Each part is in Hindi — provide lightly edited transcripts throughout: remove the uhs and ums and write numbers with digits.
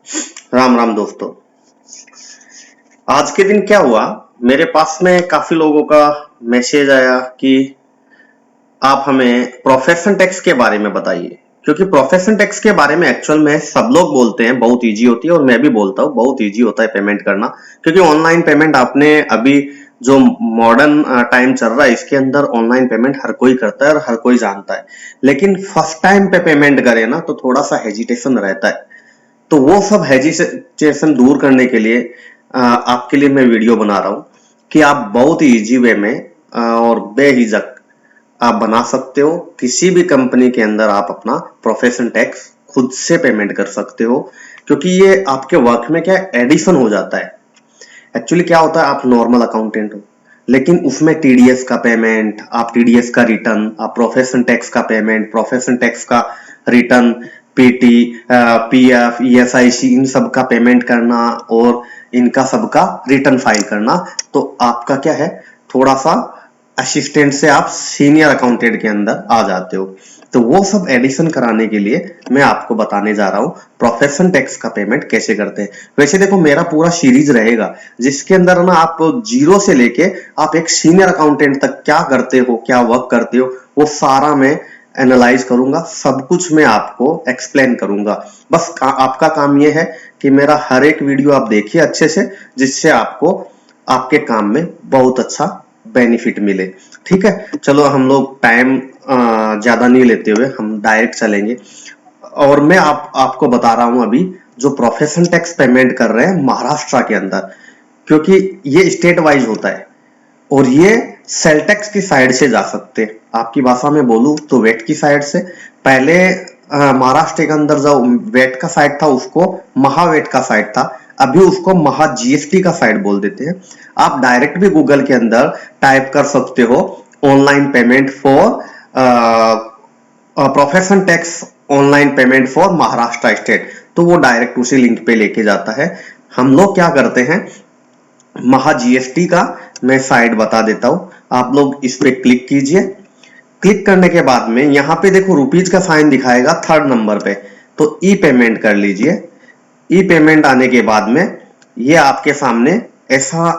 राम राम दोस्तों। आज के दिन क्या हुआ, मेरे पास में काफी लोगों का मैसेज आया कि आप हमें प्रोफेशन टैक्स के बारे में बताइए। क्योंकि प्रोफेशन टैक्स के बारे में एक्चुअल में सब लोग बोलते हैं बहुत इजी होती है, और मैं भी बोलता हूँ बहुत इजी होता है पेमेंट करना। क्योंकि ऑनलाइन पेमेंट आपने अभी जो मॉडर्न टाइम चल रहा है इसके अंदर ऑनलाइन पेमेंट हर कोई करता है और हर कोई जानता है। लेकिन फर्स्ट टाइम पे पेमेंट करे ना तो थोड़ा सा हेजिटेशन रहता है। तो वो सब हेजिटेशन दूर करने के लिए आपके लिए मैं वीडियो बना रहा हूँ कि आप बहुत ही इजी वे में और बेहिजक आप बना सकते हो। किसी भी कंपनी के अंदर आप अपना प्रोफेशन टैक्स खुद से पेमेंट कर सकते हो, क्योंकि ये आपके वर्क में क्या एडिशन हो जाता है। एक्चुअली क्या होता है, आप नॉर्मल अकाउंटेंट हो लेकिन उसमें टीडीएस का पेमेंट, आप टीडीएस का रिटर्न, आप प्रोफेशन टैक्स का पेमेंट, प्रोफेशन टैक्स का रिटर्न, पीटी, पीएफ, ईएसआईसी, इन सब का पेमेंट करना और इनका सबका रिटर्न फाइल करना। तो आपका क्या है, थोड़ा सा असिस्टेंट से आप सीनियर अकाउंटेंट के अंदर आ जाते हो। तो वो सब एडिशन कराने के लिए मैं आपको बताने जा रहा हूँ प्रोफेशन टैक्स का पेमेंट कैसे करते हैं। वैसे देखो, मेरा पूरा सीरीज रहेगा जिसके अंदर ना आप जीरो से लेके आप एक सीनियर अकाउंटेंट तक क्या करते हो, क्या वर्क करते हो, वो सारा मैं एनालाइज करूंगा। सब कुछ मैं आपको एक्सप्लेन करूंगा। बस आपका काम ये है कि मेरा हर एक वीडियो आप देखिए अच्छे से, जिससे आपको आपके काम में बहुत अच्छा बेनिफिट मिले। ठीक है, चलो हम लोग टाइम ज्यादा नहीं लेते हुए हम डायरेक्ट चलेंगे। और मैं आपको बता रहा हूं अभी जो प्रोफेशन टैक्स पेमेंट कर रहे हैं महाराष्ट्र के अंदर, क्योंकि ये स्टेट वाइज होता है और ये सेल टैक्स की साइड से जा सकते हैं। आपकी भाषा में बोलूं तो वेट की साइड से। पहले महाराष्ट्र के अंदर जो वेट का साइड था उसको महावेट का साइड था, अभी उसको महा जीएसटी का साइड बोल देते हैं। आप डायरेक्ट भी गूगल के अंदर टाइप कर सकते हो online payment for profession tax, online payment for Maharashtra state, तो वो डायरेक्ट उसी लिंक पे लेके जाता है। हम लोग क्या करते हैं, महा जीएसटी का मैं साइट बता देता हूं, आप लोग इस पे क्लिक कीजिए। क्लिक करने के बाद में यहाँ पे देखो रुपीज का साइन दिखाएगा थर्ड नंबर पे, तो ई पेमेंट कर लीजिए। ई पेमेंट आने के बाद में ये आपके सामने ऐसा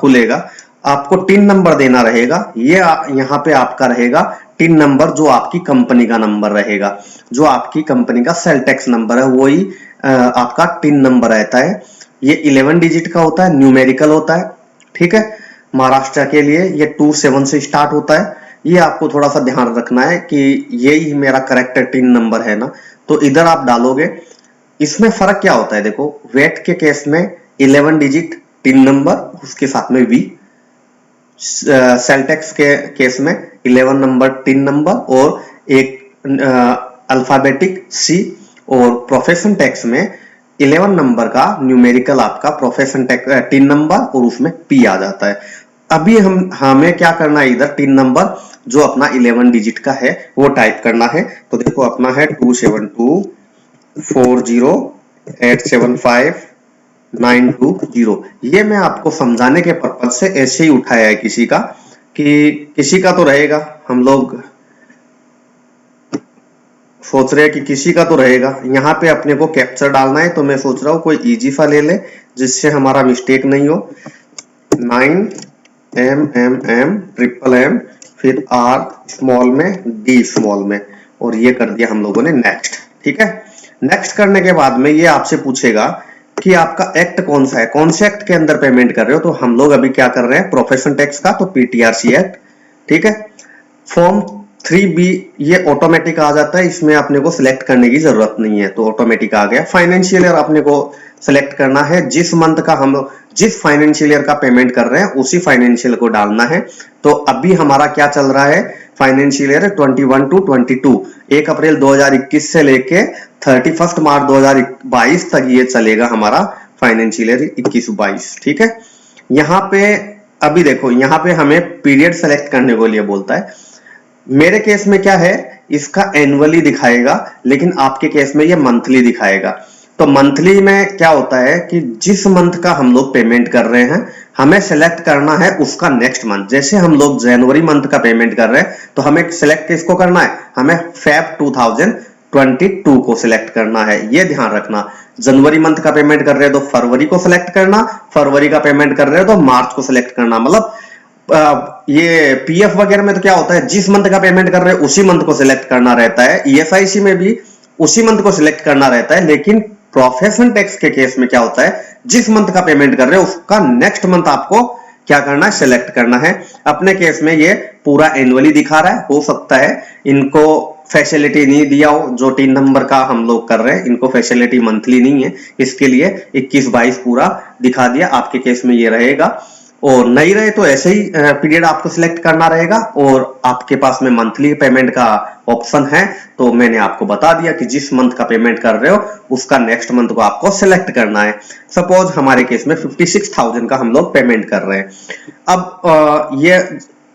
खुलेगा। आपको टिन नंबर देना रहेगा। ये यहाँ पे आपका रहेगा टिन नंबर, जो आपकी कंपनी का नंबर रहेगा, जो आपकी कंपनी का सेल टैक्स नंबर है वही आपका टिन नंबर रहता है। ये 11 डिजिट का होता है, न्यूमेरिकल होता है। ठीक है, महाराष्ट्र के लिए ये 27 से स्टार्ट होता है। ये आपको थोड़ा सा ध्यान रखना है कि यही मेरा करेक्ट टिन नंबर है ना, तो इधर आप डालोगे। इसमें फर्क क्या होता है देखो, वेट के केस में 11 डिजिट टिन नंबर, उसके साथ में वी। सेल टैक्स के केस में 11 नंबर टिन नंबर और एक अल्फाबेटिक सी। और प्रोफेशन टैक्स में 11 नंबर का न्यूमेरिकल आपका प्रोफेशन टैक्स टिन नंबर और उसमें पी आ जाता है। अभी हमें क्या करना है, इधर टिन नंबर जो अपना 11 डिजिट का है वो टाइप करना है। तो देखो अपना है 27240875920। ये मैं आपको समझाने के पर्पज से ऐसे ही उठाया है किसी का, कि किसी का तो रहेगा, हम लोग सोच रहे हैं कि किसी का तो रहेगा। यहाँ पे अपने को कैप्चर डालना है, तो मैं सोच रहा हूँ कोई इजी सा ले ले जिससे हमारा मिस्टेक नहीं हो। 9MM फिर R स्मॉल में D स्मॉल में, और ये कर दिया हम लोगों ने नेक्स्ट। ठीक है, नेक्स्ट करने के बाद में ये आपसे पूछेगा कि आपका एक्ट कौन सा है, कौन से एक्ट के अंदर पेमेंट कर रहे हो। तो हम लोग अभी क्या कर रहे हैं, प्रोफेशन टैक्स का, तो पीटीआरसी एक्ट। ठीक है, फॉर्म 3B ये ऑटोमेटिक आ जाता है, इसमें अपने को सिलेक्ट करने की जरूरत नहीं है, तो ऑटोमेटिक आ गया। फाइनेंशियल ईयर अपने को सिलेक्ट करना है, जिस मंथ का हम जिस फाइनेंशियल ईयर का पेमेंट कर रहे हैं उसी फाइनेंशियल को डालना है। तो अभी हमारा क्या चल रहा है, फाइनेंशियल ईयर 21 to 22, 1 अप्रैल 2021 से लेके 31 मार्च 2022 तक ये चलेगा हमारा फाइनेंशियल ईयर 21-22। ठीक है, यहाँ पे अभी देखो, यहाँ पे हमें पीरियड सेलेक्ट करने को लिए बोलता है। मेरे केस में क्या है, इसका एनुअली दिखाएगा, लेकिन आपके केस में ये मंथली दिखाएगा। तो मंथली में क्या होता है कि जिस मंथ का हम लोग पेमेंट कर रहे हैं हमें सेलेक्ट करना है उसका नेक्स्ट मंथ। जैसे हम लोग जनवरी मंथ का पेमेंट कर रहे हैं तो हमें सेलेक्ट किसको करना है, हमें फेब 22 को सिलेक्ट करना है, ये ध्यान रखना। जनवरी मंथ का पेमेंट कर रहे हो तो फरवरी को सिलेक्ट करना, फरवरी का पेमेंट कर रहे हो तो मार्च को सिलेक्ट करना। मतलब ये पीएफ वगैरह में तो क्या होता है, जिस मंथ का पेमेंट कर रहे हो उसी मंथ को सिलेक्ट करना रहता है। ईएसआईसी में भी उसी मंथ को सिलेक्ट करना रहता है, लेकिन प्रोफेशन टैक्स के केस में क्या होता है, जिस मंथ का पेमेंट कर रहे हो उसका नेक्स्ट मंथ आपको क्या करना है, सिलेक्ट करना है। अपने केस में ये पूरा एनुअली दिखा रहा है, हो सकता है इनको फैसिलिटी नहीं दिया हो, जो 3 नंबर का हम लोग कर रहे हैं इनको फैसिलिटी मंथली नहीं है, इसके लिए 21-22 पूरा दिखा दिया। आपके केस में ये रहेगा, और नहीं रहे तो ऐसे ही पीरियड आपको सिलेक्ट करना रहेगा। और आपके पास में मंथली पेमेंट का ऑप्शन है, तो मैंने आपको बता दिया कि जिस मंथ का पेमेंट कर रहे हो उसका नेक्स्ट मंथ को आपको सिलेक्ट करना है। सपोज हमारे केस में 56,000 का हम लोग पेमेंट कर रहे हैं। अब ये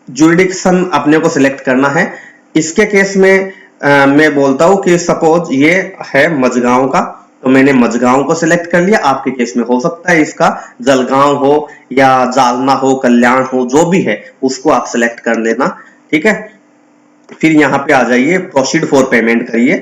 जुरिडिक्शन अपने को सिलेक्ट करना है। इसके केस में मैं बोलता हूं कि सपोज ये है मझगांव का, तो मैंने मझगांव को सिलेक्ट कर लिया। आपके केस में हो सकता है इसका जलगांव हो या जालना हो, कल्याण हो, जो भी है उसको आप सिलेक्ट कर लेना, ठीक है। फिर यहाँ पे आ जाइए, प्रोसीड फॉर पेमेंट करिए।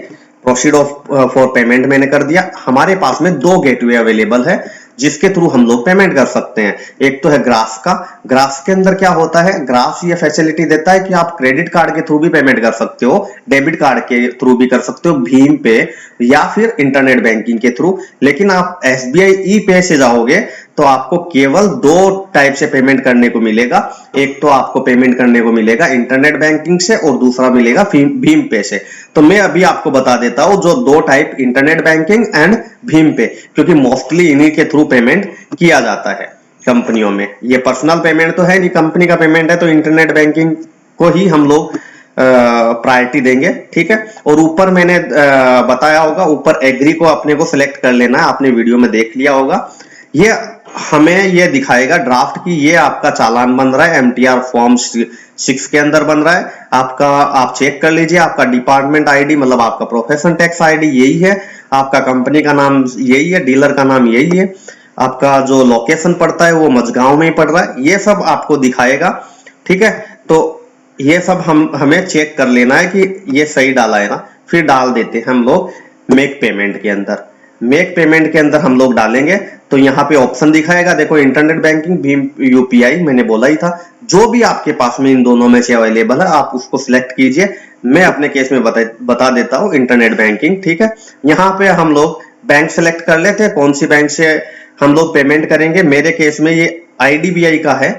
प्रोसीड फॉर पेमेंट मैंने कर दिया। हमारे पास में 2 गेटवे अवेलेबल है जिसके थ्रू हम लोग पेमेंट कर सकते हैं। एक तो है ग्राफ का। ग्राफ के अंदर क्या होता है, ग्राफ ये फैसिलिटी देता है कि आप क्रेडिट कार्ड के थ्रू भी पेमेंट कर सकते हो, डेबिट कार्ड के थ्रू भी कर सकते हो, भीम पे या फिर इंटरनेट बैंकिंग के थ्रू। लेकिन आप एसबीआई ई पे से जाओगे तो आपको केवल 2 टाइप से पेमेंट करने को मिलेगा। एक तो आपको पेमेंट करने को मिलेगा इंटरनेट बैंकिंग से और दूसरा मिलेगा भीम पे से। तो मैं अभी आपको बता देता हूं जो 2 type, internet banking and Bhim पे, क्योंकि मोस्टली इन्हीं के थ्रू पेमेंट किया जाता है कंपनियों में। ये पर्सनल पेमेंट तो है नहीं, कंपनी का पेमेंट है, तो इंटरनेट बैंकिंग को ही हम लोग प्रायोरिटी देंगे, ठीक है। और ऊपर मैंने बताया होगा, ऊपर एग्री को अपने को सिलेक्ट कर लेना है, आपने वीडियो में देख लिया होगा। ये हमें ये दिखाएगा ड्राफ्ट की ये आपका चालान बन रहा है, एमटीआर फॉर्म 6 के अंदर बन रहा है आपका। आप चेक कर लीजिए, आपका डिपार्टमेंट आईडी मतलब आपका प्रोफेशन टैक्स आईडी यही है, आपका कंपनी का नाम यही है, डीलर का नाम यही है, आपका जो लोकेशन पड़ता है वो मझगांव में ही पड़ रहा है, ये सब आपको दिखाएगा, ठीक है। तो ये सब हमें चेक कर लेना है कि ये सही डाला है ना। फिर डाल देते हैं हम लोग मेक पेमेंट के अंदर। मेक पेमेंट के अंदर हम लोग डालेंगे तो यहाँ पे ऑप्शन दिखाएगा, देखो इंटरनेट बैंकिंग, भीम यूपीआई, मैंने बोला ही था। जो भी आपके पास में इन दोनों में से अवेलेबल है आप उसको सिलेक्ट कीजिए। मैं अपने केस में बता देता हूँ इंटरनेट बैंकिंग, ठीक है। यहाँ पे हम लोग बैंक सेलेक्ट कर लेते हैं, कौन सी बैंक से हम लोग पेमेंट करेंगे। मेरे केस में ये आईडीबीआई का है,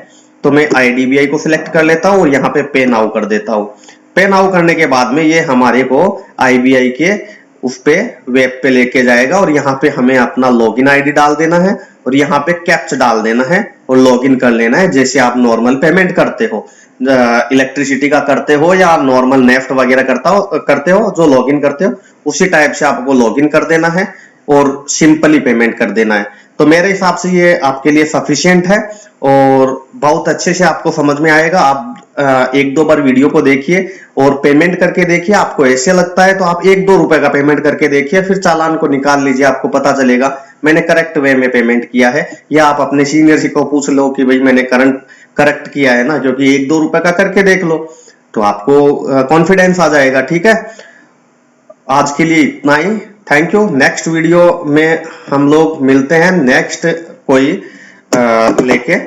तो मैं आईडीबीआई को सिलेक्ट कर लेता हूँ और यहाँ पे पे नाउ कर देता हूँ। पे नाउ करने के बाद में ये हमारे को आईबीआई के उस पे वेब पे लेके जाएगा और यहाँ पे हमें अपना लॉगिन आईडी डाल देना है और यहाँ पे कैप्च डाल देना है और लॉगिन कर लेना है, जैसे आप नॉर्मल पेमेंट करते हो, इलेक्ट्रिसिटी का करते हो या नॉर्मल नेफ्ट वगैरह करते हो, जो लॉगिन करते हो उसी टाइप से आपको लॉगिन कर देना है और सिंपली पेमेंट कर देना है। तो मेरे हिसाब से ये आपके लिए सफिशिएंट है और बहुत अच्छे से आपको समझ में आएगा। आप 1-2 बार वीडियो को देखिए और पेमेंट करके देखिए, आपको ऐसे लगता है तो आप 1-2 रुपए का पेमेंट करके देखिए, फिर चालान को निकाल लीजिए, आपको पता चलेगा मैंने करेक्ट वे में पेमेंट किया है। या आप अपने सीनियर जी को पूछ लो कि भाई मैंने करेक्ट किया है ना, क्योंकि 1-2 रुपए का करके देख लो तो आपको कॉन्फिडेंस आ जाएगा, ठीक है। आज के लिए इतना ही, थैंक यू। नेक्स्ट वीडियो में हम लोग मिलते हैं, नेक्स्ट कोई लेके।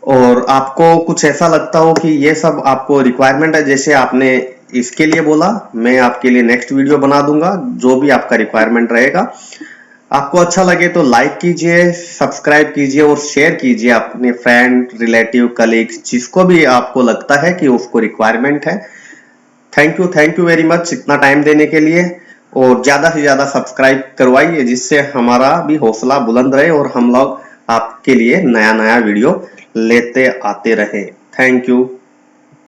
और आपको कुछ ऐसा लगता हो कि ये सब आपको रिक्वायरमेंट है, जैसे आपने इसके लिए बोला, मैं आपके लिए नेक्स्ट वीडियो बना दूंगा, जो भी आपका रिक्वायरमेंट रहेगा। आपको अच्छा लगे तो लाइक कीजिए, सब्सक्राइब कीजिए और शेयर कीजिए अपने फ्रेंड, रिलेटिव, कलीग्स, जिसको भी आपको लगता है कि उसको रिक्वायरमेंट है। थैंक यू वेरी मच इतना टाइम देने के लिए, और ज्यादा से ज्यादा सब्सक्राइब करवाइए जिससे हमारा भी हौसला बुलंद रहे और हम लोग आपके लिए नया वीडियो लेते आते रहे। Thank you.